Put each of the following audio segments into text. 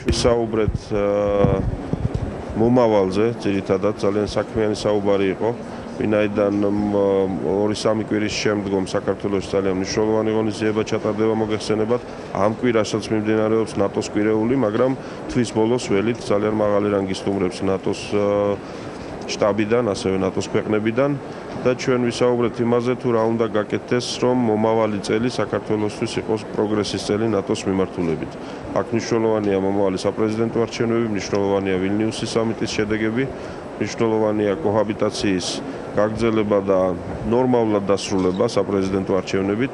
ვისაუბრეთ მომავალზე, ძირითადად ძალიან საქმიანი საუბარი იყო. ვინაიდან 2-3 კვირის შემდგომ საქართველოს ძალიან მნიშვნელოვანი ღონისძიება ჩატარდება მოგეხსენებათ. ამ კვირასაც მიმდინარეობს ნატოს კვირეული, მაგრამ თვის ბოლოს ველით ძალიან მაღალი რანგის სტუმრებს ნატოს შტაბიდან, ასევე ნატოს ქვეყნებიდან და ჩვენ ვისაუბრეთ იმაზე, თუ რა უნდა გაკეთდეს, რომ მომავალი წელი საქართველოსთვის იყოს პროგრესის წელი ნატოს მიმართულებით. აქ მნიშვნელოვანია მომავალი საპრეზიდენტო არჩევნები, მნიშვნელოვანია ვილნიუსის სამიტის შედეგები, მნიშვნელოვანია კოჰაბიტაციის გაგრძელება და ნორმალურად დასრულება საპრეზიდენტო არჩევნებით,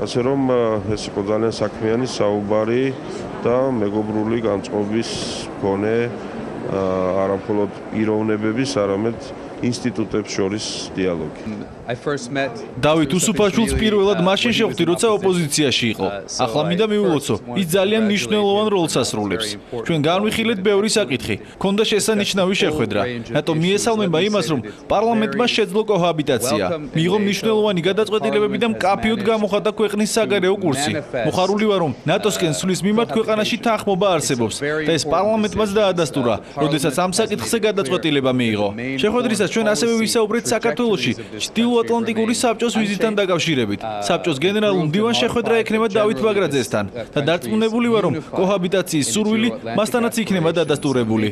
ასე რომ ეს იყო ძალიან საქმიანი საუბარი და მეგობრული განწყობის მქონე არა მხოლოდ პიროვნებების, არამედ ინსტიტუტებს შორის დიალოგი. დავით უსუფაშვილს პირველად მაშინ შევხვდი, როცა ოპოზიციაში იყო. ახლა მინდა მივულოცო, ის ძალიან მნიშვნელოვან როლს ასრულებს. ჩვენ განვიხილეთ ბევრი საკითხი, ქონდა შესანიშნავი შეხვედრა. რატომ მიესალმება იმას, რომ პარლამენტმა შეძლო კოჰაბიტაცია, მიიღო მნიშვნელოვანი გადაწყვეტილებები და მკაფიოდ გამოხატა ქვეყნის საგარეო კურსი. მოხარული ვარ, რომ ნატოსკენ სulis მიმართ ქვეყანაში თანხმობა არსებობს და ეს პარლამენტმაც დაადასტურა, როდესაც ამ საკითხზე გადაწყვეტილება მიიღო. შეხვედრისას ჩვენ ასევე ვისაუბრეთ საქართველოში ჩრდილოატლანტიკური საბჭოს ვიზიტთან დაკავშირებით. საბჭოს გენერალურ მდივანს შეხვედრა ექნება დავით ბაგრაძესთან და დარწმუნებული ვარ, რომ კოჰაბიტაციის სურვილი მასთანაც იქნება დადასტურებული.